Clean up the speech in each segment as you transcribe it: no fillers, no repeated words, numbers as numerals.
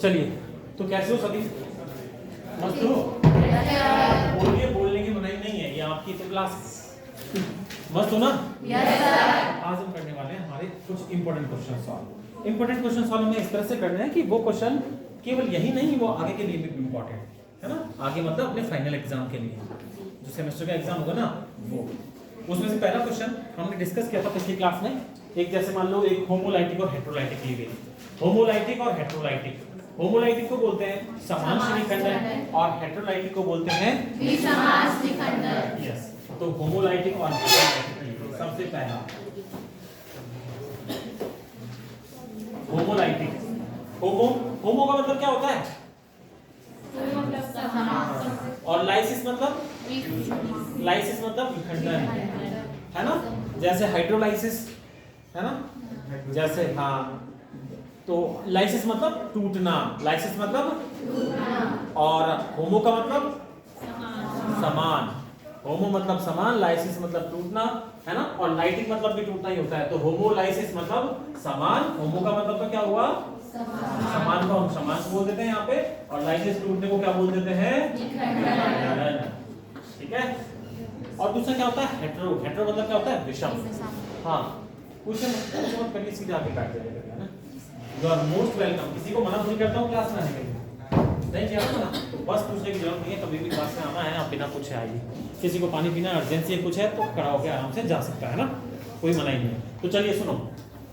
चलिए, तो कैसे हो सभी? मस्त हो? बोलिए, बोलने की मनाही नहीं है, ये आपकी तो क्लास। मस्त हो ना? आज हम करने वाले हैं हमारे कुछ important question solve. Important question solve हमें इस तरह से करना है कि वो क्वेश्चन केवल यही नहीं, वो आगे के लिए भी इंपॉर्टेंट है ना। आगे मतलब अपने फाइनल एग्जाम के लिए, जो सेमेस्टर का एग्जाम होगा ना वो। उसमें से पहला क्वेश्चन हमने डिस्कस किया था पिछली क्लास में। एक जैसे मान लो एक होमोलाइटिक और हेटेरोलाइटिक ली गई। होमोलाइटिक और हेटेरोलाइटिक, होमोलाइटिक को बोलते हैं समांश विखंडन और हेटेरोलाइटिक को बोलते हैं विषमांश विखंडन। यस, तो होमोलाइटिक और हेटेरोलाइटिक सबसे पहला होमोलाइटिक। होमो का मतलब क्या होता है? और लाइसिस मतलब विखंडन है ना। जैसे हाइड्रोलाइसिस है ना, जैसे हाँ, तो लाइसिस मतलब टूटना, लाइसिस मतलब और होमो का मतलब समान। होमो मतलब समान, लाइसिस मतलब टूटना है ना, और लाइटिक मतलब भी टूटना ही होता है। तो होमोलाइसिस मतलब समान, होमो का मतलब तो क्या हुआ? समान को हम समान बोल देते हैं यहाँ पे, और लाइसिस टूटने को क्या बोल देते हैं? विखंडन। ठीक है। और दूसरा क्या होता है? हेटेरो। हेटेरो मतलब क्या होता है? विषम। हाँ, क्वेश्चन मत करिए, सीधे आके बैठ जाइए है ना। You are most welcome. किसी को मना नहीं करता हूँ क्लास में आने के लिए, नहीं किया ना, तो बस पूछने की जरूरत नहीं है। कभी भी क्लास में आना है, आप बिना पूछे आइए। किसी को पानी पीना अर्जेंसी कुछ है तो खड़ा होकर आराम से जा सकता है ना, कोई मना ही नहीं है। तो चलिए सुनो,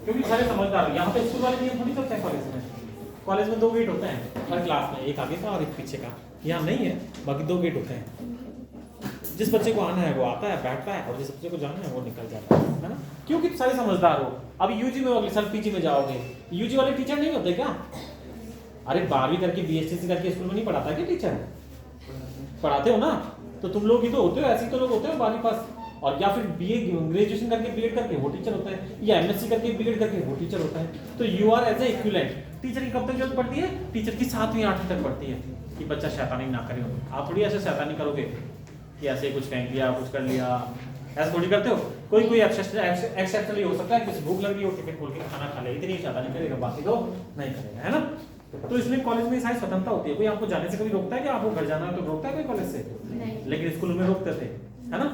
क्योंकि सारे समझदार हो। यहाँ पे स्कूल वाले नियम थोड़ी चलते हैं कॉलेज में। कॉलेज में 2 गेट होते हैं हर क्लास में, एक आगे का और एक पीछे का। यहाँ नहीं है, बाकी 2 गेट होते हैं। जिस बच्चे को आना है वो आता है, बैठता है, और जिस बच्चे को जाना है वो निकल जाता है ना। क्योंकि सारे समझदार हो। अभी यूजी में अगले साल पीजी में जाओगे, यूजी वाले टीचर नहीं होते क्या? अरे 12वीं करके बीएससी करके स्कूल में नहीं पढ़ाता क्या टीचर? पढ़ाते हो ना, तो तुम लोग ही तो होते हो, ऐसे ही तो लोग होते हो 12वीं पास। और या फिर बीए ग्रेजुएशन करके बीएड करके वो टीचर होता है, या एमएससी करके बीएड करके वो टीचर होता है। तो you are as a equivalent. Teacher की कब तक जरूरत पड़ती है? टीचर की 7वीं 8वीं तक पड़ती है कि बच्चा शैतानी ना करे। आप थोड़ी ऐसे शैतानी करोगे कि ऐसे कुछ फेंक लिया, कुछ कर लिया, ऐसा थोड़ी करते हो। कोई एक्सेप्शनली हो सकता है, किसी भूख लग रही हो टिफिन खोल के खाना खा ले, इतनी शैतानी करेगा, बाकी तो नहीं करेगा, है ना। तो इसलिए कॉलेज में सारी स्वतंत्रता होती है। कोई आपको जाने से कभी रोकता है कि आपको घर जाना है तो रोकता है कोई कॉलेज से? लेकिन स्कूलों में रोकते थे, है ना।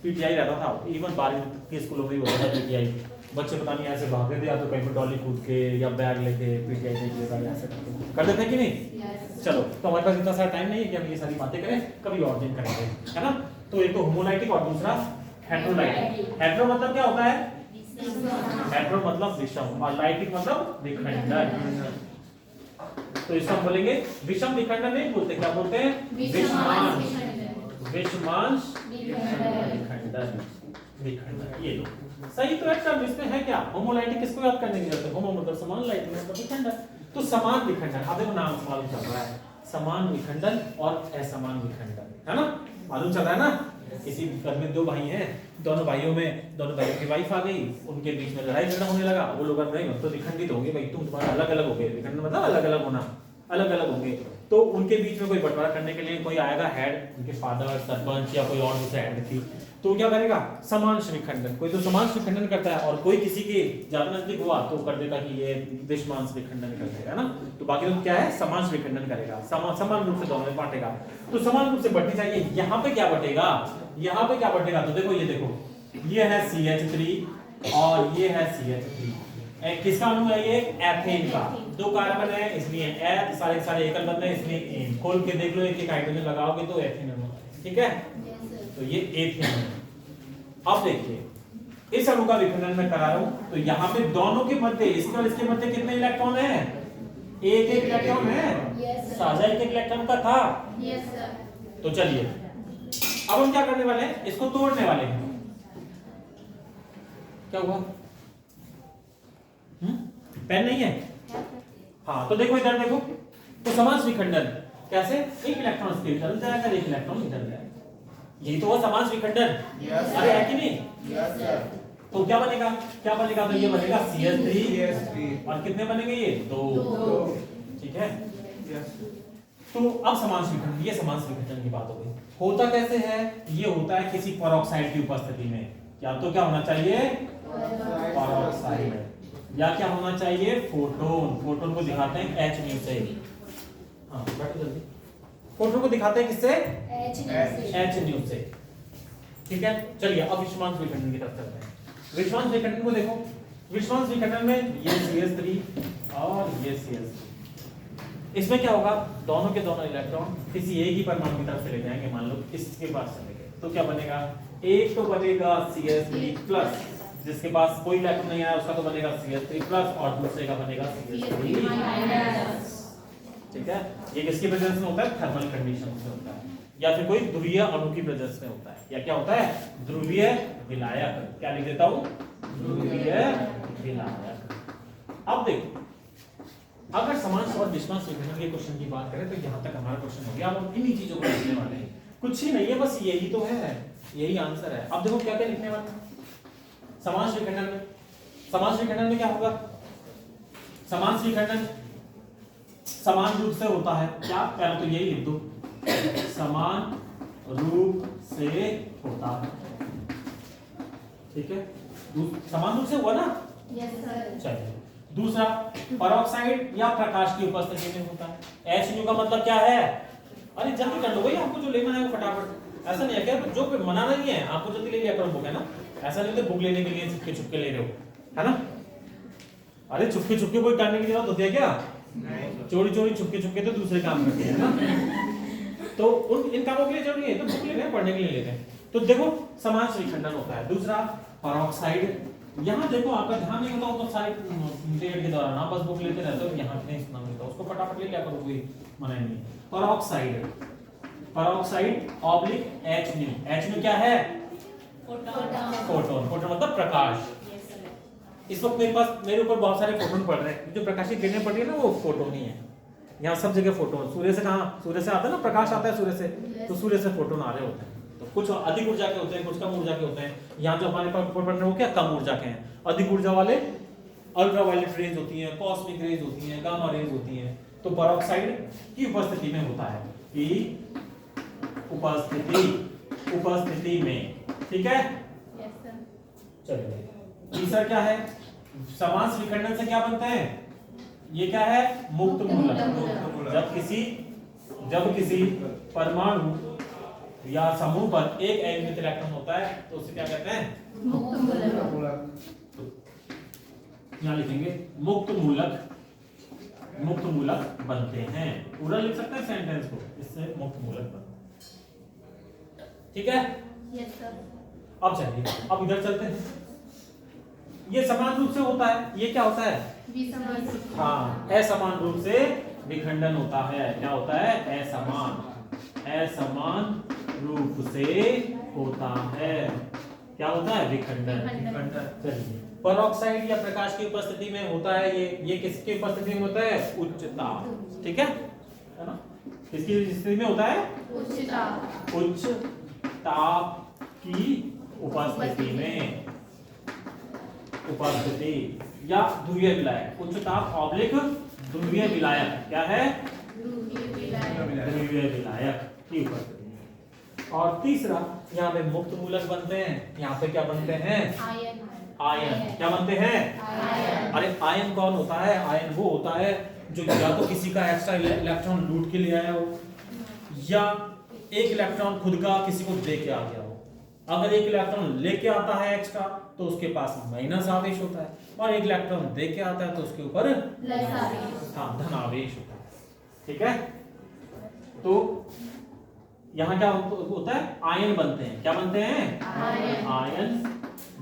पीटीआई रहता था, इवन 12वीं के स्कूलों में भी होता था पीटीआई। बच्चे पता नहीं ऐसे भाग रहे थे, या तो कहीं पर डॉली कूद के या बैग लेके पीटीआई देख लेता, ऐसे करते थे कि नहीं? चलो, तो हमारे पास इतना सारा टाइम नहीं है कि हम ये सारी बातें करें, कभी और दिन करेंगे, है ना। तो एक तो होमोलाइटिक और दूसरा हेटेरोलाइटिक। हेटेरो मतलब क्या होता है? हेटेरो मतलब विषम, और लाइटिक मतलब विखंडन। तो इसको हम बोलेंगे विषम विखंडन नहीं बोलते, क्या बोलते हैं? विषमांश विखंडन। विखंडन, ये लो सही तो है। इसमें है क्या? होमोलाइटिक किसको याद करने की जरूरत है? होमो मतलब समान, लाइटिक मतलब विखंडन। तो समान विखंडन, अब देखो नाम मालूम चल रहा है, समान विखंडन और असमान विखंडन, है ना। मालूम चल रहा है ना। किसी घर में 2 भाई हैं, दोनों भाइयों की वाइफ आ गई, उनके बीच में लड़ाई झगड़ा होने लगा। वो लोग नहीं, हम तो विखंडित हो गए भाई, तुम तुम्हारा अलग अलग हो गए। विखंडन मतलब अलग अलग होना, अलग अलग होंगे। तो उनके बीच में कोई बंटवारा करने के लिए कोई आएगा हेड, उनके फादर, सरपंच या कोई और दूसरा हेड थी, तो क्या करेगा? समांश विखंडन। कोई तो समांश विखंडन करता है, और कोई किसी के ज्यादा नजदीक हुआ तो कर देता कि ये विषमांश विखंडन कर देगा ना। तो बाकी तो क्या है? समांश विखंडन करेगा, समान रूप से दोनों में बांटेगा। तो समान रूप से बढ़नी चाहिए। यहाँ पे क्या बटेगा? यहाँ पे क्या बटेगा? तो देखो, ये देखो, ये है CH3 और ये है CH3। किसका अणु है ये? एथेन का। 2 कार्बन है, इसलिए एथ, सारे एकल बन रहे हैं, इसलिए एन। खोल के देख लो, एक हाइड्रोजन लगाओगे तो एथेन अणु, ठीक है। तो ये एथेन। अब देखिए, इस अणु का विखंडन मैं करा रहा हूं, तो यहाँ पे दोनों के मध्य, इसके और इसके मध्य कितने इलेक्ट्रॉन है? एक इलेक्ट्रॉन है। साझा एक इलेक्ट्रॉन का था। तो चलिए, अब हम क्या करने वाले हैं? इसको तोड़ने वाले हैं। क्या हुआ? पेन नहीं है? हाँ, तो देखो इधर देखो, तो समांश विखंडन कैसे? एक इलेक्ट्रॉन इसके इधर जाएगा, एक इलेक्ट्रॉन इधर जाएगा। यही तो हुआ समांश विखंडन। अरे है कि नहीं? तो क्या बनेगा? क्या बनेगा? तो ये बनेगा CH3 और कितने बनेंगे ये? 2। ठीक है। तो अब समांश विखंडन, ये समांश विखंडन की बात हो गई। होता कैसे है? ये होता है किसी पेरोक्साइड की उपस्थिति में। या तो क्या होना चाहिए? पेरोक्साइड, या क्या होना चाहिए? फोटोन। फोटोन को दिखाते हैं H से। हाँ बैठो जल्दी। फोटो को दिखाते हैं किससे? एच न्यूज से। ठीक है, चलिए अब विश्वांश विखंडन की तरफ चलते हैं। विश्वांश विखंडन को देखो। विश्वांश विखंडन में ये CH3 और ये CH3, इसमें क्या होगा, दोनों के दोनों इलेक्ट्रॉन किसी एक ही परमाणु की तरफ चले जाएंगे। मान लो इसके पास चले गए तो क्या बनेगा, एक तो बनेगा CH3+, जिसके पास कोई इलेक्ट्रॉन नहीं आया उसका तो बनेगा CH3+, और दूसरे का बनेगा CH3-। ठीक है, ये किसकी प्रेजेंस में होता है? थर्मल कंडीशन से होता है, या फिर कोई ध्रुवीय अणु की प्रेजेंस में होता है, या क्या होता है? ध्रुवीय विलायक। क्या लिख देता हूं? ध्रुवीय विलायक। अब देखो, अगर समांश और विश्वांश विखंडन के क्वेश्चन की बात करें तो यहां तक हमारा क्वेश्चन हो गया। अब हम इन्हीं चीजों को लिखने वाले हैं, कुछ ही नहीं है, बस यही तो है, यही आंसर है। अब देखो क्या क्या लिखने वाले हैं समांश विखंडन में। समांश विखंडन में क्या होगा? समांश विखंडन समान रूप से होता है। क्या? पहले तो यही लिख दो, समान रूप से होता है। ठीक है, समान रूप से हुआ ना? Yes sir. चलिए, दूसरा परऑक्साइड या प्रकाश की उपस्थिति में होता है। HNO का मतलब क्या है? अरे जल्दी कर लो भाई, आपको जो लेना है वो फटाफट। ऐसा नहीं है क्या, जो मना नहीं है, आपको जल्दी ले लिया करो बुक, है ना? ऐसा नहीं तो बुक लेने के लिए चुपके चुपके ले रहे हो, है ना? अरे चुपके चुपके कोई करने की जरूरत होती है क्या? चोरी चोरी चुपके चुपके तो दूसरे काम करते हैं ना। तो उन इन कामों के लिए जरूरी है तो बुक ले रहे हैं, पढ़ने के लिए ले रहे हैं। तो देखो समांश विखंडन होता है। दूसरा परऑक्साइड, यहाँ देखो आपका ध्यान नहीं होता तो सारे पीरियड के दौरान आप बस बुक लेते रहते हो, यहाँ नहीं सुना मिलता, उसको फटाफट ले लिया करो, कोई मना नहीं। Peroxide, peroxide oblique HNO। HNO क्या है? फोटोन। फोटोन मतलब प्रकाश। इस वक्त मेरे ऊपर बहुत सारे फोटोन पड़ रहे हैं, जो प्रकाशित किरणें पड़ रही है ना वो फोटोन ही है। यहाँ सब जगह फोटोन। सूर्य से कहाँ? सूर्य से आता है ना, प्रकाश आता है सूर्य से, तो सूर्य से फोटोन आ रहे होते हैं। तो कुछ अधिक ऊर्जा के होते हैं, कुछ कम ऊर्जा के होते हैं। यहाँ जो हमारे पास ऊपर पड़ रहे हैं वो क्या? कम ऊर्जा के हैं। अधिक ऊर्जा वाले अल्ट्रावायलेट रेज होती हैं, कॉस्मिक रेज होती हैं, गामा रेज होती हैं। तो परऑक्साइड की उपस्थिति में होता है, कि उपस्थिति में। ठीक है, यस सर। चलिए तीसरा क्या है? समांश विखंडन से क्या बनता है? ये क्या है? मुक्त मूलक। जब किसी परमाणु या समूह पर एक अनियमित इलेक्ट्रॉन होता है तो उसे क्या कहते हैं? मुक्त मूलक। यहाँ लिखेंगे मुक्त मूलक। मुक्त मूलक बनते हैं, पूरा लिख सकते हैं सेंटेंस को, इससे मुक्त मूलक बनते हैं। ठीक है, यस सर। अब चलिए अब इधर चलते हैं। ये समान रूप से होता है, ये क्या होता है? विसमान। हाँ, असमान रूप से विखंडन होता है। क्या होता है? असमान रूप से होता है। क्या होता है? विखंडन। चलिए, परऑक्साइड या प्रकाश की उपस्थिति में होता है। ये किसकी उपस्थिति में होता है? उच्च ताप। ठीक है ना? किसकी स्थिति में होता है? उच्च ताप की उपस्थिति में। उपस्थिति या ध्रुवीय विलायक। उच्च ताप ऑब्लिक ध्रुवीय विलायक। क्या है? ध्रुवीय विलायक की उपस्थिति में। और तीसरा, यहाँ पे मुक्त मूलक बनते हैं। यहाँ पे क्या बनते हैं? आयन। क्या बनते हैं? अरे आयन कौन होता है? आयन वो होता है जो या तो किसी का एक्स्ट्रा इलेक्ट्रॉन लूट के ले आया हो, या एक इलेक्ट्रॉन खुद का किसी को दे के आ गया हो। अगर एक इलेक्ट्रॉन लेके आता है एक्स्ट्रा तो उसके पास माइनस आवेश होता है, और एक इलेक्ट्रॉन दे के आता है तो उसके ऊपर धन आवेश होता है। ठीक है, तो यहाँ क्या होता है? आयन बनते हैं। क्या बनते हैं? आयन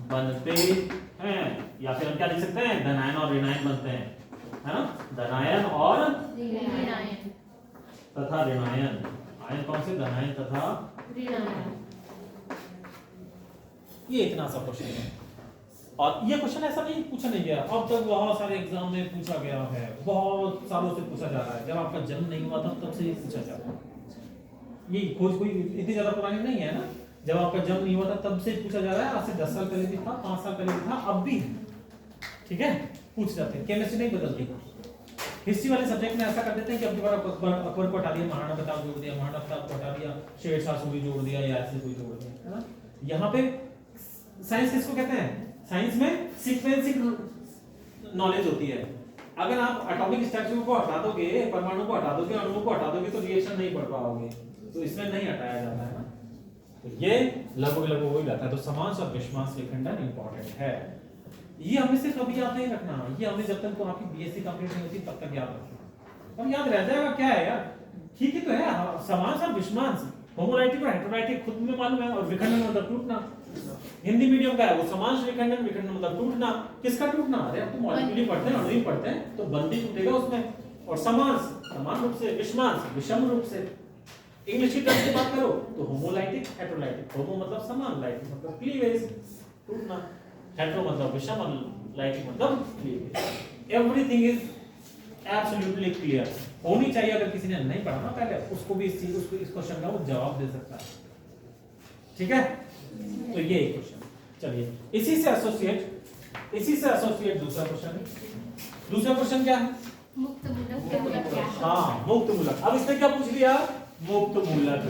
बनते हैं, या फिर हम क्या लिख सकते हैं? धनायन और ऋणायन बनते हैं, है ना? धनायन और तथा ऋणायन। आयन कौन से? धनायन तथा ऋणायन। ये इतना सा क्वेश्चन है, और ये क्वेश्चन ऐसा नहीं पूछा नहीं गया, अब तक बहुत सारे एग्जाम में पूछा गया है, बहुत सालों से पूछा जा रहा है। जब आपका जन्म नहीं हुआ था तब से ये पूछा जा रहा है। ये खोज कोई इतनी ज्यादा पुरानी नहीं है ना। जब आपका जन्म नहीं हुआ था तब से पूछा जा रहा है। आज से 10 साल पहले भी था, 5 साल पहले भी था, अब भी। ठीक है, पूछ जाते हैं। केमिस्ट्री नहीं बदलती। हिस्ट्री वाले सब्जेक्ट में ऐसा कर देते हैं कि अब की बार अकबर को हटा दिया, महाराणा प्रताप जोड़ दिया, महाराणा प्रताप को हटा दिया, शेरशाह सूरी जोड़ दिया, या ऐसे कोई जोड़ दिया, है ना? यहाँ पे साइंस किसको कहते हैं? साइंस में सीक्वेंसिंग नॉलेज होती है। अगर आप एटॉमिक स्ट्रक्चर को हटा दोगे, परमाणु को हटा दोगे, अणुओं को हटा दोगे तो रिएक्शन नहीं बढ़ पाओगे, तो इसमें नहीं हटाया जाता है ना। तो ये लगभग वही रहता है। तो समास और विषमांस विखंडन इंपॉर्टेंट है। ये हमें सिर्फ अभी याद नहीं रखना, ये हमें जब तक आपकी बीएससी कंप्लीट नहीं होती तब तक याद रखना। अब याद रह जाएगा क्या है यार, ठीक ही तो है। समास और विषमांस, होमोलाइटिक और हेटेरोलाइटिक खुद में मालूम है, और विखंडन मतलब टूटना। हिंदी मीडियम का है वो समास विखंडन, विखंडन मतलब टूटना। किसका टूटना? अरे अब तो मॉलिक्यूल पढ़ते हैं, अणु पढ़ते हैं, तो बंदी टूटेगा उसमें। और समास समान रूप से, विषमांस विषम रूप से। इंग्लिश की टर्म की बात करो तो होमोलाइटिक हेटेरोलाइटिक। होमो मतलब समान, लाइटिक मतलब क्लीवेज, टूटना। हेटेरो मतलब विषम और लाइटिक मतलब cleavage. Everything is absolutely clear होनी चाहिए। अगर किसी ने नहीं पढ़ा ना पहले, उसको भी इस चीज, उसको इस क्वेश्चन का वो जवाब दे सकता है। ठीक है, तो ये एक क्वेश्चन। चलिए इसी से एसोसिएट दूसरा क्वेश्चन है। दूसरा क्वेश्चन क्या है? मुक्त मूलक क्या है? हाँ, मुक्त मूलक। अब इसने क्या पूछ लिया? मुक्त मूलक।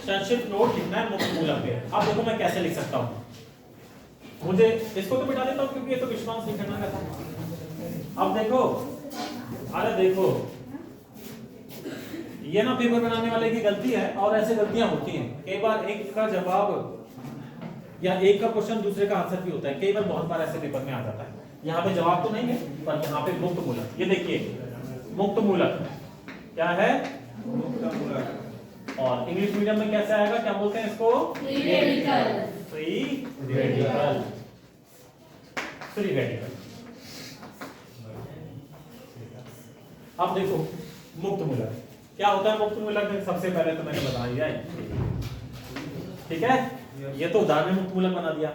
संक्षिप्त नोट लिखना है मुक्त मूलक पे। अब देखो मैं कैसे लिख सकता हूँ। मुझे इसको तो मिटा देता हूँ क्योंकि ये तो विषमांस विखंडन का था। अब देखो, अरे देखो, ये ना पेपर बनाने वाले की गलती है, और ऐसे गलतियां होती हैं। कई बार एक का जवाब या एक का क्वेश्चन दूसरे का आंसर भी होता है। कई बार बहुत बार ऐसे पेपर में आ जाता है। यहाँ पे जवाब तो नहीं है, पर यहाँ पे मुक्त मूलक। ये देखिए मुक्त मूलक क्या है? मुक्त मूलक। और इंग्लिश मीडियम में कैसे आएगा? क्या बोलते हैं इसको? Free radical. Free radical. अब देखो मुक्त मूलक क्या होता है। मुक्त मूलक में सबसे पहले तो मैंने बता दिया है, ठीक है। ये तो उदाहरण में मुक्त मूलक बना दिया।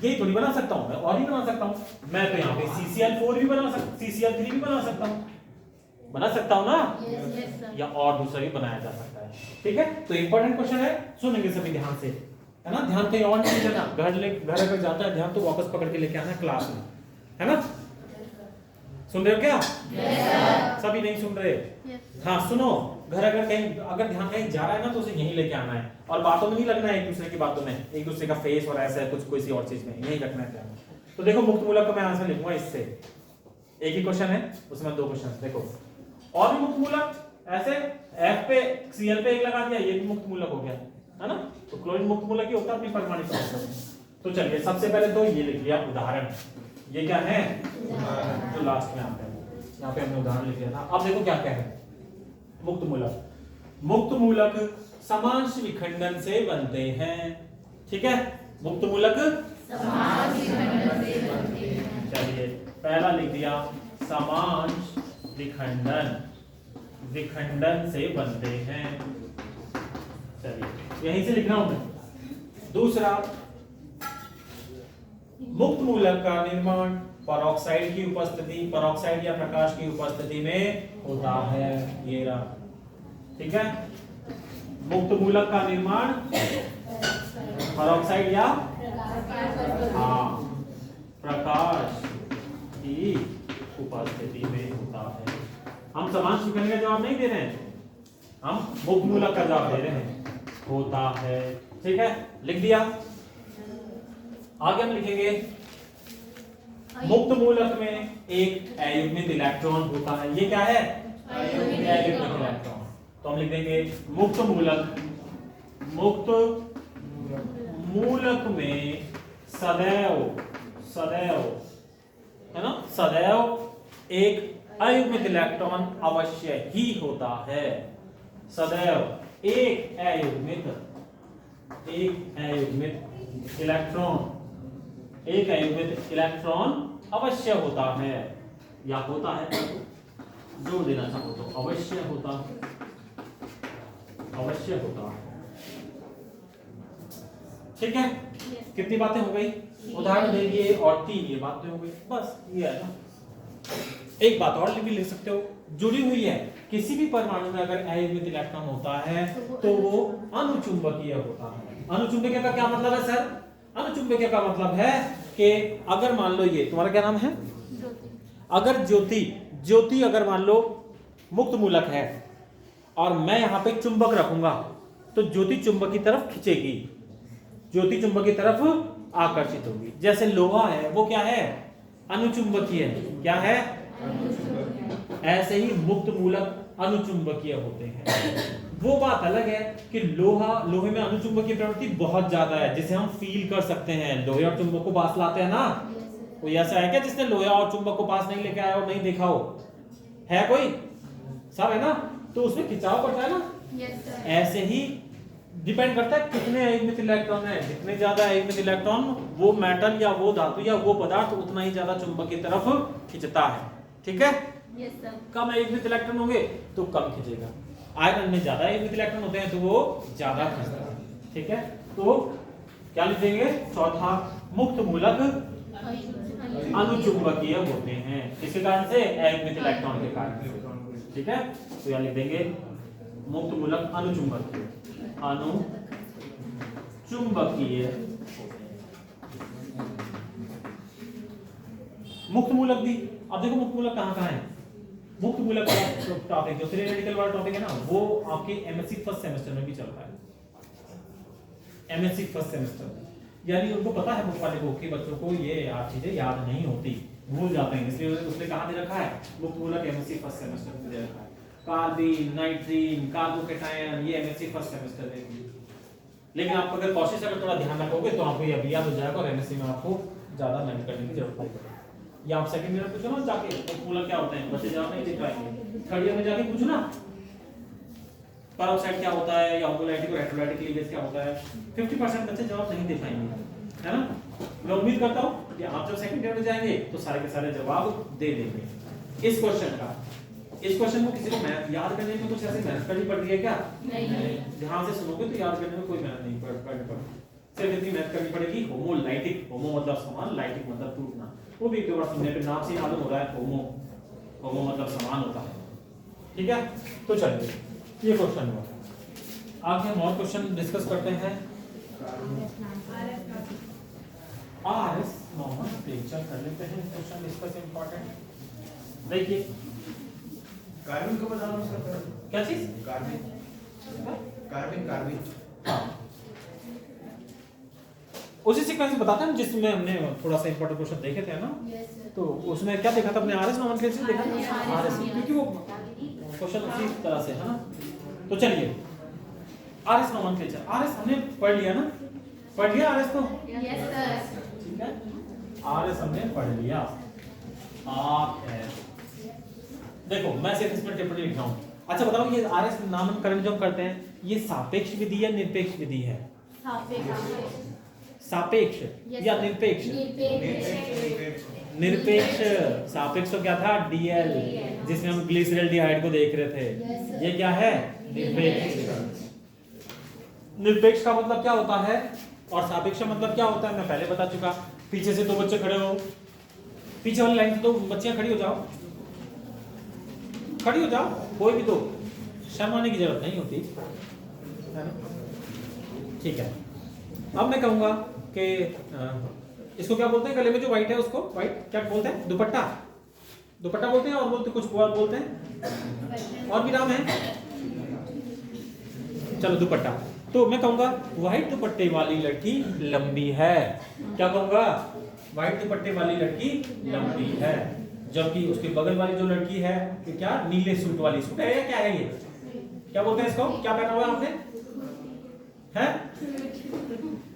ये थोड़ी बना सकता हूं मैं, और ही बना सकता हूं मैं। तो यहाँ पे CCl4 भी बना सकता, CCl3 भी बना सकता हूं, बना सकता हूं ना। yes, या और दूसरा भी बनाया जा सकता है, ठीक है। तो इंपॉर्टेंट क्वेश्चन है, सुनेंगे सभी ध्यान से, है ना। ध्यान कहीं और नहीं देना। घर अगर जाता है ध्यान तो वापस पकड़ के लेके आना क्लास में, है ना। सुन रहे हो क्या? सभी नहीं सुन रहे? हाँ सुनो, घर अगर ध्यान कहीं जा रहा है ना तो उसे यहीं लेके आना है। और बातों में नहीं लगना है, एक दूसरे की बातों में, एक दूसरे का फेस और ऐसा कुछ कोई सी और चीज में यहीं रखना है ध्यान। तो देखो मुक्त मूलक का मैं आंसर लिखूंगा इससे। एक ही क्वेश्चन है, उसमें दो क्वेश्चन। देखो और भी मुक्त मूलक ऐसे, F पे Cl पे एक लगा दिया, ये भी मुक्त मूलक हो गया, है ना। तो क्लोरीन मुक्त मूलक ही होता है अपनी परमाणु संरचना। तो चलिए सबसे पहले तो ये लिख लिया उदाहरण। ये क्या है? जो लास्ट में आता है, यहाँ पे हमने उदाहरण लिख लिया था। अब देखो क्या क्या है मुक्त मूलक। मुक्त मूलक समांश विखंडन से बनते हैं, ठीक है। मुक्त मूलक समांश विखंडन से बनते हैं। चलिए पहला लिख दिया समांश विखंडन, विखंडन से बनते हैं। चलिए यहीं से लिख रहा हूं मैं। दूसरा, मुक्त मूलक का निर्माण परऑक्साइड की उपस्थिति, परऑक्साइड या प्रकाश की उपस्थिति में होता है। ये रहा, ठीक है। मुक्त मूलक का निर्माण परऑक्साइड या प्रकाश की उपस्थिति में होता है। हम समांश विखंडन का जवाब नहीं दे रहे हैं, हम मुक्त मूलक का जवाब दे रहे हैं, होता है, ठीक है। लिख दिया। आगे हम लिखेंगे मुक्त मूलक में एक अयुग्मित इलेक्ट्रॉन होता है। ये क्या है? अयुग्मित इलेक्ट्रॉन। तो हम लिख देंगे मुक्त मूलक, मुक्त मूलक में सदैव, सदैव, है ना, सदैव एक अयुग्मित इलेक्ट्रॉन अवश्य ही होता है। सदैव एक अयुग्मित इलेक्ट्रॉन, एक अयुग्मित इलेक्ट्रॉन अवश्य होता है, या होता है, जोड़ देना चाहो तो अवश्य होता है, अवश्य होता है, ठीक है। कितनी बातें हो गई? उदाहरण दे दिए और 3 ये बातें हो गई, बस ये है ना। एक बात और भी लिख सकते हो, जुड़ी हुई है। किसी भी परमाणु में अगर अयुग्मित इलेक्ट्रॉन होता है तो वो अनुचुंबकीय होता है। अनुचुंबकीय का क्या मतलब है सर? अनुचुंबकीय का मतलब है कि अगर मान लो ये तुम्हारा क्या नाम है? अगर ज्योति अगर मान लो मुक्त मूलक है और मैं यहाँ पे चुंबक रखूंगा तो ज्योति चुंबक की तरफ खिंचेगी, ज्योति चुंबक की तरफ आकर्षित होगी। जैसे लोहा है वो क्या है? अनुचुंबकीय है। क्या है? ऐसे ही मुक्त मूलक अनुचुंबकीय होते हैं। वो बात अलग है कि लोहे में अनुचुंबकीय प्रवृत्ति बहुत ज्यादा है, जिसे हम फील कर सकते हैं। लोहे और चुंबक को पास लाते हैं ना, कोई ऐसा है क्या जिसने लोहे और चुंबक को पास नहीं लेके आया और नहीं देखा हो? है कोई? सब है ना, तो उसमें खिंचाव पड़ता है ना। Yes, sir. ऐसे ही डिपेंड करता है कितने एकमित इलेक्ट्रॉन है। जितने ज्यादा एकमित इलेक्ट्रॉन, वो मेटल या वो धातु या वो पदार्थ उतना ही ज्यादा चुंबक की तरफ खिंचता है। ठीक है? Yes, sir. कम एकमित इलेक्ट्रॉन होंगे तो कम खींचेगा। आयरन में ज्यादा एकमित इलेक्ट्रॉन होते हैं तो वो ज्यादा खींचता है। ठीक है, तो क्या लिखेंगे? चौथा, मुक्त मूलक अनुचुंबकीय होते हैं। किसके कारण से? एकमित इलेक्ट्रॉन के कारण से। ठीक है, तो यहाँ लिख देंगे मुक्त मूलक अनुचुंबकीय। अनुचुंबकीय मुक्त मूलक भी। अब देखो मुक्त मूलक कहाँ है। मुक्त मूलक वाला टॉपिक, जो फ्री रेडिकल वाला टॉपिक है ना, वो आपके एमएससी फर्स्ट सेमेस्टर में भी चलता है। एमएससी फर्स्ट सेमेस्टर में, यानी उनको पता है बुक वाले को कि बच्चों को ये चीजें याद नहीं होती, भूल जाते हैं, इसलिए उसने कहाँ दे रखा है? मुक्त मूलक एमएससी फर्स्ट सेमेस्टर में दे रखा है। कार्बीन, नाइट्रीन, कार्बोकेटायन, ये एमएससी फर्स्ट सेमेस्टर में। लेकिन आप अगर कोशिश से थोड़ा ध्यान रखोगे तो आपको ये अभी याद हो जाएगा और एमएससी में आपको ज्यादा मेहनत करने की जरूरत नहीं पड़ेगी। या आप सेकंड ईयर पूछो ना जाके मुक्त मूलक क्या होते हैं, बच्चे जवाब नहीं दे पाएंगे। थर्ड ईयर में जाके पूछो ना पेरोक्साइड क्या होता है या होमोलाइटिक और हेटेरोलाइटिक लीवेज क्या होता है, 50% बच्चे जवाब नहीं दे पाएंगे, है ना। मैं उम्मीद करता हूं कि आप जब सेकंड ईयर में जाएंगे तो सारे के सारे जवाब दे देंगे इस क्वेश्चन का। इस क्वेश्चन को किसी को मैथ याद करने में कुछ ऐसे मेहनत करनी पड़ रही है क्या? नहीं। ध्यान से सुनोगे तो याद करने में कोई मेहनत नहीं करनी पड़ेगी। सिर्फ इतनी मेहनत करनी पड़ेगी, होमोलाइटिक, होमो मतलब समान, लाइटिक मतलब टूटना। वो भी एक बार सुनने पे नाम से मालूम हो रहा है, होमो, होमो मतलब समान होता है। ठीक है, तो चलिए ये क्वेश्चन हुआ। आगे हम और क्वेश्चन डिस्कस करते हैं। आरएस नॉमेनक्लेचर कर लेते हैं। Question discuss important. देखिए कार्बन को बता दो सर। क्या चीज? कार्बन कार्बन कार्बन उसी सीक्वेंस में बताते हैं जिसमें हमने थोड़ा सा इंपॉर्टेंट क्वेश्चन देखे थे ना। Yes, sir. तो उसमें क्या देखा था अपने? आरएस नॉमेनक्लेचर देखा था, आरएस, क्योंकि वो क्वेश्चन उसी तरह से है ना। तो चलिए आरएस नॉमेनक्लेचर, आरएस हमने पढ़ लिया ना, पढ़ लिया आरएस को। Yes, sir. ठीक है, आरएस हमने पढ़ लिया। आप है देखो मैं सिर्फ इसमें टिप्पणी लिख रहा हूं। अच्छा बताओ, ये आरएस नामकरण जो हम करते हैं ये सापेक्ष विधि या निरपेक्ष विधि है? सापेक्ष या निरपेक्ष? निरपेक्ष। सापेक्ष तो क्या था? डीएल, जिसमें हम ग्लिसरॉल्डिहाइड को देख रहे थे। ये क्या है? निरपेक्ष। निरपेक्ष का मतलब क्या होता है और सापेक्ष का मतलब क्या होता है मैं पहले बता चुका। पीछे से दो बच्चे खड़े हो, पीछे वाली लाइन से दो बच्चियां खड़ी हो जाओ, खड़ी हो जाओ, कोई भी दो, शर्माने की जरूरत नहीं होती, है ना। ठीक है, अब मैं कहूंगा कि इसको क्या बोलते हैं? गले में जो व्हाइट है उसको व्हाइट क्या बोलते हैं? दुपट्टा। दुपट्टा बोलते हैं और बोलते कुछ और बोलते हैं, और भी नाम है। चलो दुपट्टा। तो मैं कहूंगा व्हाइट दुपट्टे वाली लड़की लंबी है। क्या कहूंगा? व्हाइट दुपट्टे वाली लड़की लंबी है। जबकि उसके बगल वाली जो लड़की है कि क्या? नीले सूट वाली। सूट है या क्या है ये? क्या बोलते हैं इसको? क्या पहना हुआ है आपने? हैं?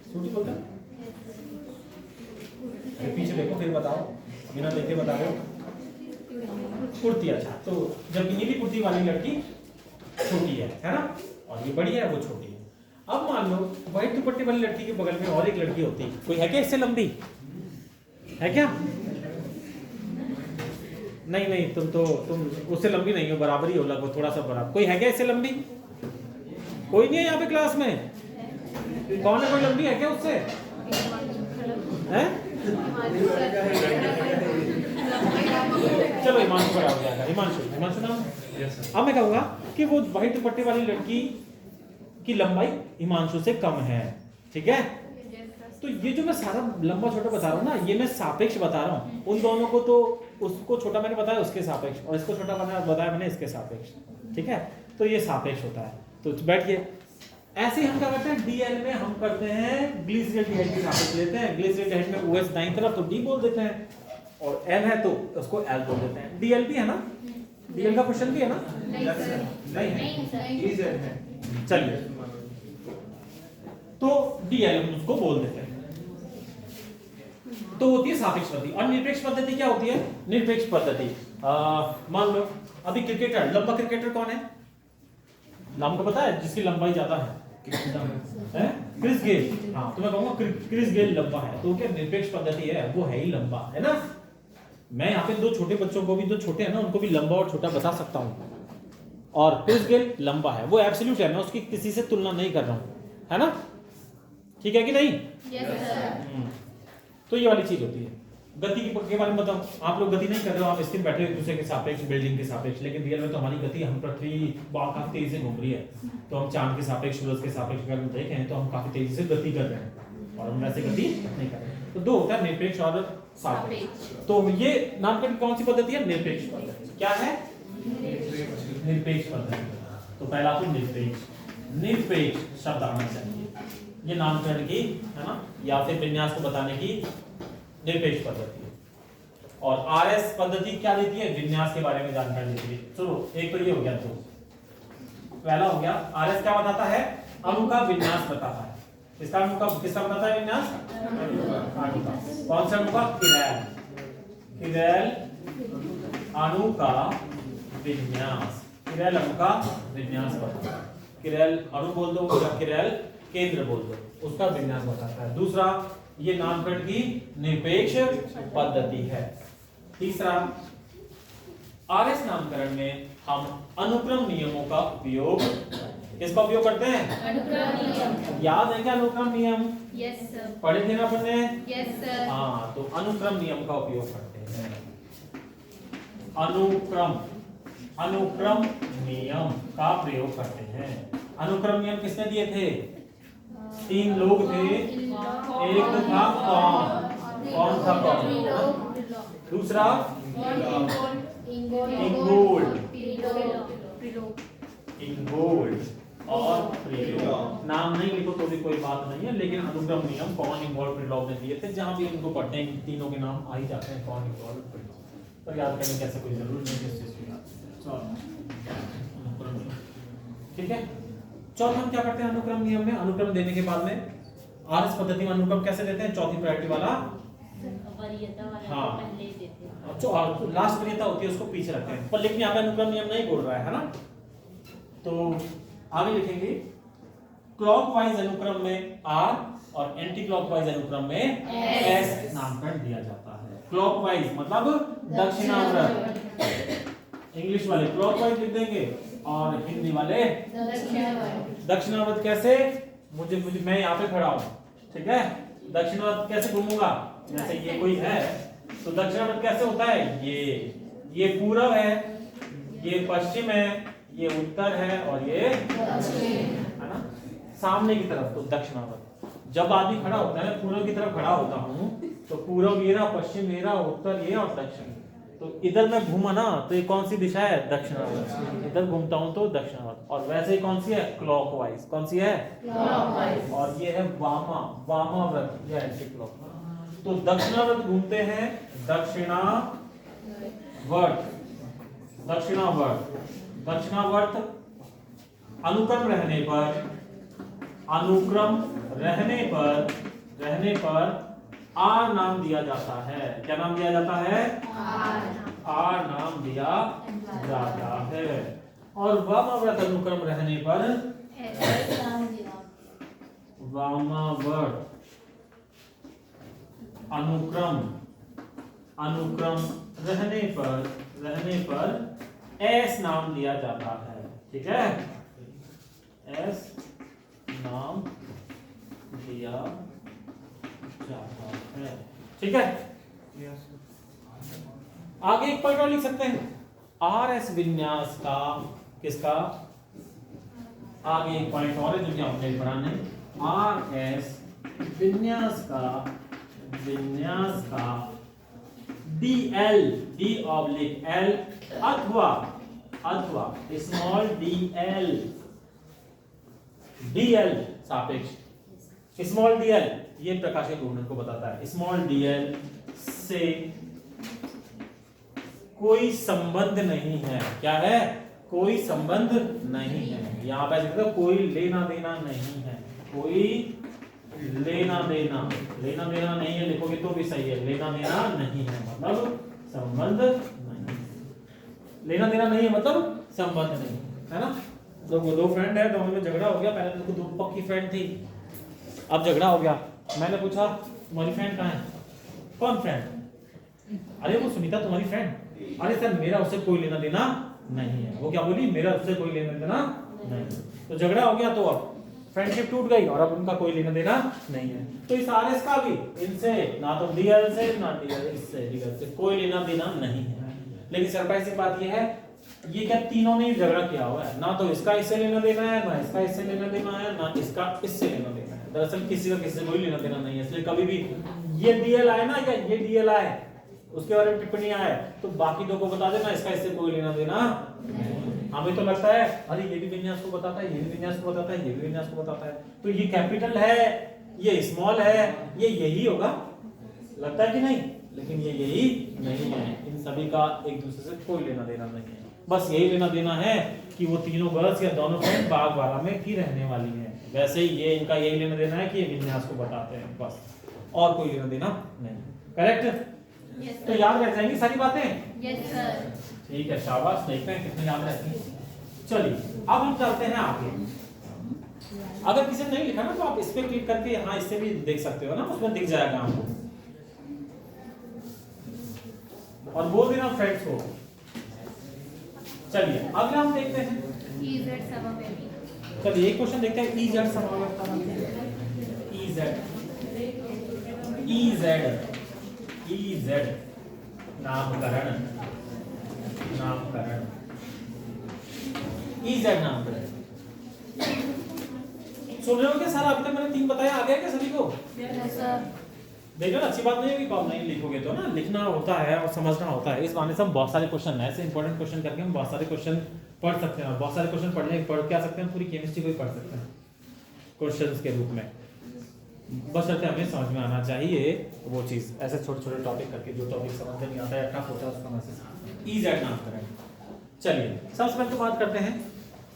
सूट ही बोलते हैं? पीछे देखो फिर बताओ, बिना देखे बता रहे हो। कुर्ती। अच्छा, तो जबकि नीली कुर्ती वाली लड़की छोटी है ना, और ये बड़ी है वो छोटी है। अब मान लो व्हाइट दुपट्टे वाली लड़की के बगल में और एक लड़की होती, कोई है क्या इससे लंबी? है क्या? नहीं, तुम उससे लंबी नहीं हो, बराबर ही हो, लगभग थोड़ा सा बराबर। कोई है क्या इससे लंबी? कोई नहीं है यहाँ पे क्लास में? कौन है? कोई लंबी है क्या उससे? है? चलो हिमांशु बराबर हो जाएगा। हिमांशु नाम। अब मैं कहूंगा कि वो व्हाइट दुपट्टे वाली लड़की की लंबाई हिमांशु से कम है। ठीक है, तो ये जो मैं सारा लंबा छोटा बता रहा हूँ ना, ये मैं सापेक्ष बता रहा हूँ। उन दोनों को तो उसको छोटा मैंने बताया उसके सापेक्ष, और इसको छोटा बताया मैंने इसके सापेक्ष। ठीक है, तो ये सापेक्ष होता है। तो बैठिए, ऐसे ही हम क्या करते हैं? डीएल में हम करते हैं ग्लिसरॉल्डिहाइड की सापेक्ष लेते हैं। ग्लिसरॉल्डिहाइड में OH दाईं तरफ तो D बोल देते हैं, और L है तो उसको L बोल देते हैं। डीएल भी है ना, डीएल का क्वेश्चन भी है ना? नहीं सर। नहीं है। नहीं सर। इज है। चलिए, तो डीएल हम उसको बोल देते हैं। तो होती है सापेक्ष पद्धति। और निरपेक्ष पद्धति क्या होती है? निरपेक्ष पद्धति मान लो अभी क्रिकेटर, लंबा क्रिकेटर कौन है? नाम को पता है जिसकी लंबाई ज्यादा है? Chris Gayle. हाँ, तो मैं कहूंगा क्रिस गेल लंबा है, तो क्या निरपेक्ष पद्धति है, वो है ही लंबा, है ना? मैं यहाँ पे दो छोटे बच्चों को भी, जो छोटे हैं ना, उनको भी लंबा और छोटा बता सकता हूँ। और क्रिस गेल लंबा है, वो एब्सोल्यूट है, मैं उसकी किसी से तुलना नहीं कर रहा हूँ, है ना? ठीक है कि नहीं? Yes sir. तो ये वाली चीज होती है। गति के बारे में बताओ। आप लोग गति नहीं कर रहे हो, आप स्थिर बैठे हो एक दूसरे के सापेक्ष, बिल्डिंग के सापेक्ष, लेकिन रियल में तो हमारी गति, हम पृथ्वी काफी तेजी से घूम रही है, तो हम चांद के सापेक्ष, सूरज के सापेक्ष अगर हम देखें तो हम काफी तेजी से गति कर रहे हैं, और हम वैसे गति नहीं कर रहे। तो दो होता है, निरपेक्ष और सापेक्ष। तो ये नामकरण कौन सी पद्धति है? निरपेक्ष पद्धति। क्या है? निरपेक्ष पद्धति। तो पहला तो निरपेक्ष शब्द आना चाहिए, ये नामकरण की, है ना, या फिर विन्यास को बताने की निरपेक्ष पद्धति है। और आरएस पद्धति क्या देती है? विन्यास के बारे में जानकारी देती है। चलो, एक तो ये हो गया, तो पहला हो गया। आरएस क्या बताता है? अणु का विन्यास बताता है। किसका अणु का, किसका बताता है विन्यास? अणु का। कौन सा अणु का? किरैल अणु का विन्यास। किरैल अणु का विन्यास बताता है। किरैल अणु बोल दो या किरैल केंद्र बोल दो, उसका विन्यास बताता है। दूसरा, ये नामकरण की निरपेक्ष पद्धति है। तीसरा, आरएस नामकरण में हम अनुक्रम नियमों का उपयोग, किसका उपयोग करते हैं? अनुक्रम नियम। याद है क्या अनुक्रम नियम? Yes sir. पढ़े थे ना अपने? Yes sir. हाँ, तो अनुक्रम नियम का उपयोग करते हैं। अनुक्रम नियम का प्रयोग करते हैं। अनुक्रम नियम किसने दिए थे? तीन लोग थे, एक था कौन था कौन? दूसरा इंगोल्ड और प्रिलोग। नाम नहीं लिखो तो भी कोई बात नहीं है, लेकिन अनुक्रम नियम कौन, इंगोल्ड, प्रिलोग ने दिए थे। जहां भी उनको पढ़ते हैं तीनों के नाम आ ही जाते हैं, कौन, इंगोल्ड, प्रिलोग, पर याद करने की ऐसे कोई जरूरत नहीं है। ठीक है। चौथा हम क्या करते हैं अनुक्रम नियम में? अनुक्रम देने के बाद में आरएस पद्धति में अनुक्रम कैसे देते हैं? चौथी प्रायोरिटी वाला, वरीयता वाला हाँ, पहले देते हैं। जो लास्ट वरीयता होती है उसको पीछे रखते हैं, पर लेकिन यहाँ पे अनुक्रम नियम नहीं बोल रहा है ना, तो आगे लिखेंगे क्लॉकवाइज अनुक्रम में आर और एंटी क्लॉकवाइज अनुक्रम में एस नामकरण दिया जाता है। क्लॉकवाइज मतलब दक्षिणावर्त, इंग्लिश वाले क्लॉकवाइज लिख देंगे और हिंदी वाले दक्षिणावर्त। कैसे? मुझे मैं यहाँ पे खड़ा हूँ, ठीक है, दक्षिणावर्त कैसे घूमूंगा? जैसे ये कोई है तो दक्षिणावर्त कैसे होता है? ये पूरब है, ये पश्चिम है, ये उत्तर है और ये है ना, सामने की तरफ, तो दक्षिणावर्त। जब आदमी खड़ा होता है, पूरब की तरफ खड़ा होता हूँ, तो पूरब ये रहा, पश्चिम ये रहा, उत्तर ये और दक्षिण। तो इधर मैं घूमा ना, तो ये कौन सी दिशा है? दक्षिणावर्त। इधर घूमता हूं तो दक्षिणावर्त। और वैसे ही कौन सी है? क्लॉकवाइज। कौन सी है? क्लॉकवाइज। और ये है वामाव्रत, ये एंटी क्लॉकवाइज। तो दक्षिणावर्त घूमते हैं, दक्षिणावर्त अनुक्रम रहने पर आर नाम दिया जाता है। क्या नाम दिया जाता है? आर नाम दिया जाता है। और वामावर्त अनुक्रम रहने पर वामावर्त अनुक्रम रहने पर एस नाम दिया जाता है। ठीक है, एस नाम दिया जाता है। ठीक है, आगे एक पॉइंट और लिख सकते हैं, आर एस विन्यास का, किसका? आगे एक पॉइंट और है जो कि आपने पढ़ा नहीं, आर एस विन्यास का डी ऑब्लिक एल अथवा स्मॉल डी एल सापेक्ष, स्मॉल डी एल ये प्रकाशीय घूर्णन को बताता है। स्मॉल डी एल से कोई संबंध नहीं है। क्या है? कोई संबंध नहीं है। यहाँ पे लिख दो कोई लेना देना नहीं है। कोई लेना देना, लेना देना नहीं है लिखोगे तो भी सही है। लेना देना नहीं है मतलब संबंध नहीं, लेना देना नहीं है मतलब संबंध नहीं, है ना। दो फ्रेंड है, दोनों में झगड़ा हो गया। पहले तो दो पक्की फ्रेंड थी, अब झगड़ा हो गया। मैंने पूछा तुम्हारी फ्रेंड कहाँ है? कौन फ्रेंड? अरे वो सुनीता तुम्हारी फ्रेंड। अरे सर मेरा उससे कोई लेना देना नहीं है। वो क्या बोली? मेरा उससे कोई लेना देना नहीं। तो झगड़ा हो गया, तो अब फ्रेंडशिप टूट गई और अब उनका कोई लेना देना नहीं है। तो इस आरएस का भी इनसे ना तो डीएल से ना डीएल इससे डीएल से कोई लेना देना नहीं है। लेकिन सरप्राइजिंग बात यह है, ये क्या तीनों ने झगड़ा किया हुआ है। ना तो इसका इससे लेना देना है, ना इसका इससे लेना देना है, ना इसका इससे लेना देना है। दरअसल किसी का किसी से कोई लेना देना नहीं है। इसलिए कभी भी ये डीएल आए ना या ये डीएल आए उसके बारे में टिप्पणी आए तो बाकी दो को बता देना इसका इससे कोई लेना देना। हमें तो लगता है अरे ये भी विन्यास को बताता है, ये भी विन्यास को बताता है, ये भी विन्यास को बताता है, तो ये कैपिटल है, ये स्मॉल है, ये यही होगा, लगता है कि नहीं? लेकिन ये यही नहीं है। इन सभी का एक दूसरे से कोई लेना देना नहीं है। बस यही लेना देना है कि वो तीनों गर्ल्स या दोनों फ्रेंड बागवाड़ा में की रहने वाली हैं। वैसे ही ये इनका यही लेना देना है कि ये विन्यास को बताते हैं, बस और कोई लेना देना नहीं। करेक्ट? तो याद रह जाएंगी सारी बातें? Yes sir. ठीक है, शाबाश। देखते हैं कितनी याद रहती है। चलिए अब हम चलते हैं आगे। अगर किसी ने नहीं लिखा ना तो आप इस पे क्लिक करके यहाँ इससे भी देख सकते हो ना, उसमें दिख जाएगा आपको। और बोल देना फ्रेंड्स को। चलिए अगला हम देखते हैं ईजेड समावेशी। चलिए एक क्वेश्चन देखते हैं। ईजेड समावेशता ईजेड ईजेड नामकरण ईजेड नामकरण सुन रहे हो क्या सारा? अभी तक मैंने 3 बताया, आ गया क्या सभी को? Yes sir. देखो अच्छी बात नहीं है कि कॉल नहीं लिखोगे तो ना, लिखना होता है और समझना होता है। इस बहाने से हम बहुत सारे क्वेश्चन ऐसे इंपॉर्टेंट क्वेश्चन करके हम बहुत सारे क्वेश्चन पढ़ सकते हैं। बहुत सारे क्वेश्चन पढ़ क्या सकते हैं, पूरी केमिस्ट्री को ही पढ़ सकते हैं क्वेश्चंस के रूप में। बस हमें समझ में आना चाहिए वो चीज। ऐसे छोटे छोटे टॉपिक करके जो टॉपिक समझ में नहीं आता है टफ होता है उसका मैसेज ईजेड नाम करें। चलिए सबसे पहले तो बात करते हैं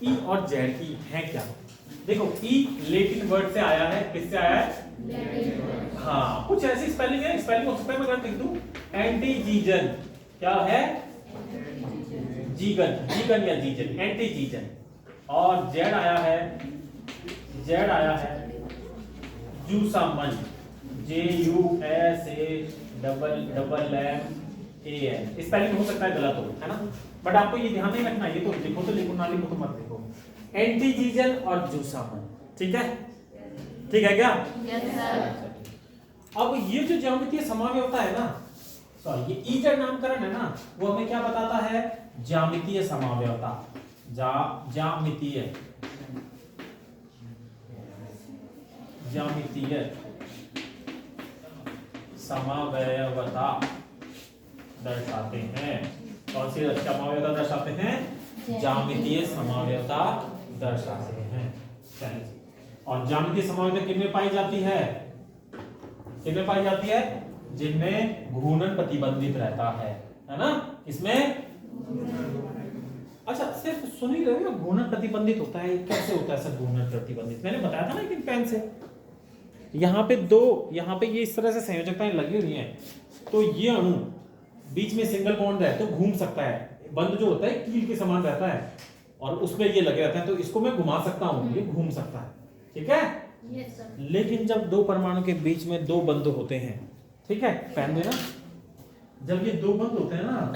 ई और जेड की है क्या। देखो ई लैटिन वर्ड से आया है। किससे आया है? हाँ, कुछ ऐसी स्पेलिंग है। स्पेलिंग हो सकता है मैं अगर लिख दूं एंटीजीजन। क्या है? जीगन, जीगन या जीजन, एंटीजीजन। और जेड आया है, जेड आया है जूसामन, JUSAMMAN। स्पेलिंग हो सकता है गलत हो, है ना, बट आपको ये ध्यान नहीं रखना। ये तो लिखो तो लिखो, ना लिखो तो मत लिखो। एंटीजीजन और जूसामन, ठीक है? ठीक है क्या? Yes sir. अब ये जो ज्यामितीय समावयवता है ना, सॉरी ये ईजेड नामकरण है ना, वो हमें क्या बताता है? ज्यामितीय समावयवता। ज्यामितीय समावयवता दर्शाते हैं। कौन सी समावयवता दर्शाते हैं? ज्यामितीय समावयवता दर्शाते हैं। चलिए, और ज्यामितीय समावयवता किनमें पाई जाती है? किनमें पाई जाती है? जिनमें घूर्णन प्रतिबंधित रहता है ना? इसमें अच्छा सिर्फ सुन ही रहे हो, घूर्णन प्रतिबंधित होता है। कैसे होता है सर घूर्णन प्रतिबंधित? मैंने बताया था ना एक पेन से। यहाँ पे दो, यहाँ पे ये इस तरह से संयोजकताएं लगी हुई हैं, तो ये अणु बीच में सिंगल बॉन्ड है तो घूम सकता है। बंद जो होता है कील के समान रहता है और उसमें ये लगे रहते हैं, तो इसको मैं घुमा सकता हूँ, ये घूम सकता है, ठीक है? Yes sir. लेकिन जब दो परमाणु के बीच में दो बंद होते हैं, ठीक है, पेन देना, जब ये दो बंद होते हैं ना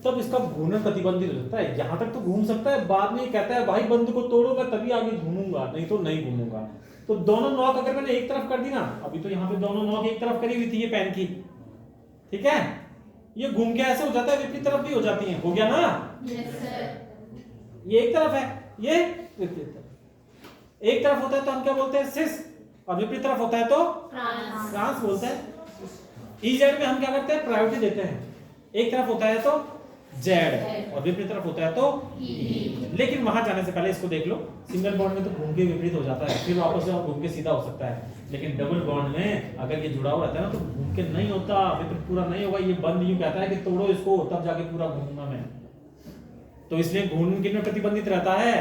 तब इसका घूर्णन प्रतिबंधित होता है। यहां तक तो घूम सकता है, बाद में ये कहता है भाई बंद को तोड़ो, मैं तभी आगे घूमूंगा, नहीं तो नहीं घूमूंगा। तो दोनों नॉक अगर मैंने एक तरफ कर दी ना, अभी तो यहाँ पे दोनों नॉक एक तरफ करी हुई थी ये पेन की, ठीक है, ये घूम के ऐसे हो जाता है, विपरीत तरफ भी हो जाती है। हो गया ना? Yes sir. ये एक तरफ है, ये विपरीत तरफ। एक तरफ होता है तो हम क्या बोलते हैं? सिस, और विपरीत तरफ होता है तो ट्रांस बोलते हैं। ईजेड में हम क्या करते हैं? प्रायोरिटी देते हैं। एक तरफ होता है तो जेड और विपरीत तरफ होता है तो ई। लेकिन वहां जाने से पहले इसको देख लो, सिंगल बॉन्ड में तो घूम के विपरीत हो जाता है, फिर वापस जाओ घूम के सीधा हो सकता है, लेकिन डबल बॉन्ड में अगर ये जुड़ा हुआ रहता है ना तो घूम के नहीं होता, विपरीत पूरा नहीं होगा। ये बंद यूं कहता है कि तोड़ो इसको तब जाके पूरा घूमूंगा मैं। तो इसलिए घूर्णन किन में प्रतिबंधित रहता है?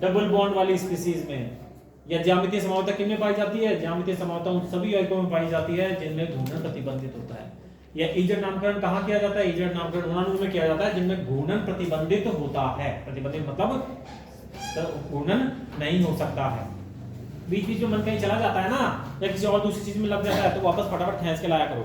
डबल बॉन्ड वाली स्पीशीज में। या ज्यामितीय समानता किन में पाई जाती है? ज्यामितीय समानता उन सभी यौगिकों में पाई जाती है जिनमें घूर्णन प्रतिबंधित होता है। या इजेड नामकरण कहाँ किया जाता है? इजेड नामकरण उन अणुओं में किया जाता है जिनमें घूर्णन प्रतिबंधित होता है। प्रतिबंधित मतलब घूर्णन नहीं हो सकता है। बीच बीच में मन कहीं चला जाता है ना, या किसी और दूसरी चीज में लग जाता है तो वापस फटाफट खींच के लाया करो।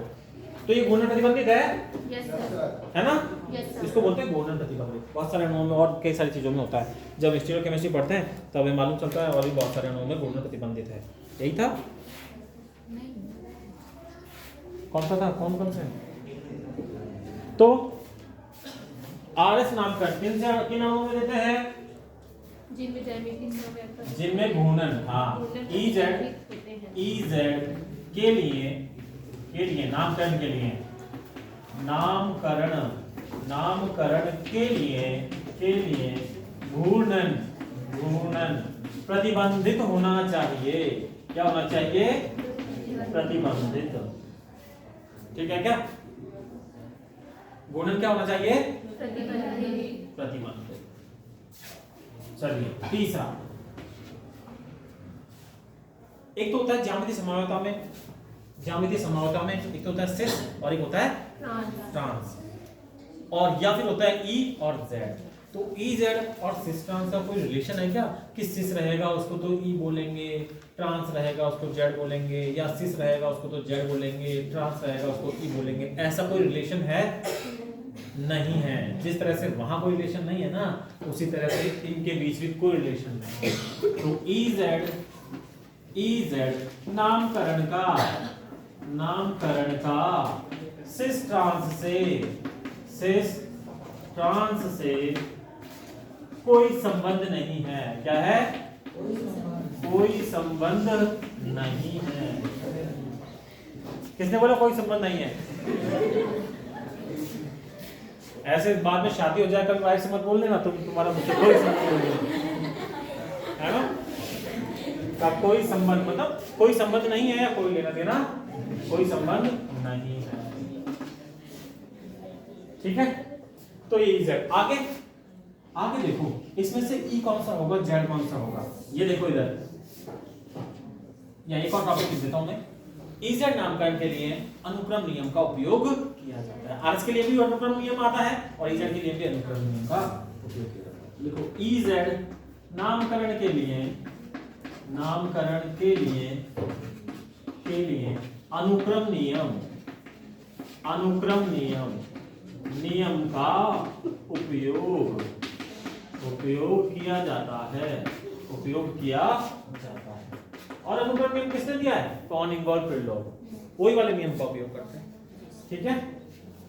तो ये घूर्णन प्रतिबंधित है, यस सर, है ना? Yes sir. इसको बोलते हैं घूर्णन प्रतिबंधित। बहुत सारे अणुओं में और कई सारी चीजों में होता है। जब स्टीरियोकेमिस्ट्री पढ़ते हैं तब हमें मालूम चलता है और भी बहुत सारे अणुओं में घूर्णन प्रतिबंधित है। यही था? कौन सा था? कौन कौन से? तो आरएस नामकरण किन अणुओं में देते हैं? जिनमें ज्यामितीय समानता, जिनमें घूर्णन, हाँ, इजेड के लिए नामकरण के लिए घूर्णन प्रतिबंधित होना चाहिए। क्या होना चाहिए? प्रतिबंधित। ठीक है क्या? घूर्णन क्या होना चाहिए? प्रतिबंधित। चलिए तीसरा, एक तो होता है ज्यामितीय समानता में एक तो होता है सिस और एक होता है ट्रांस, और या फिर होता है ई और जेड। तो ई जेड और सिस ट्रांस का कोई रिलेशन है क्या? कि सिस रहेगा उसको तो ई बोलेंगे, ट्रांस रहेगा उसको जेड बोलेंगे, या सिस रहेगा उसको तो जेड बोलेंगे, ट्रांस रहेगा उसको ई बोलेंगे। ऐसा कोई रिलेशन है? नहीं है। जिस तरह से वहां कोई रिलेशन नहीं है ना, उसी तरह से इनके बीच भी कोई रिलेशन नहीं है। तो ई जेड नामकरण का सिस ट्रांस से कोई संबंध नहीं है। क्या है? कोई संबंध नहीं है। किसने बोला कोई संबंध नहीं है? ऐसे बाद में शादी हो जाए कभी वाइफ से मत बोल देना तुम्हारा मुझसे कोई संबंध नहीं है ना? का कोई संबंध मतलब कोई संबंध नहीं है, या कोई लेना देना, कोई संबंध नहीं है। ठीक है? तो ये इजेड। आगे देखो, इसमें से ई कौन सा होगा, जेड कौन सा होगा? ये देखो इधर, या एक और टॉपिक लिख देता हूं मैं। इजेड नामकरण के लिए अनुक्रम नियम का उपयोग किया जाता है। आरएस के लिए भी अनुक्रम नियम आता है और इजेड के लिए भी अनुक्रम नियम का उपयोग किया जाता है। देखो इजेड नामकरण के लिए अनुक्रम नियम का उपयोग किया जाता है। और अनुक्रम नियम किसने दिया है? कॉनिंग और पिरलॉग, वही वाले नियम का उपयोग करते हैं। ठीक है?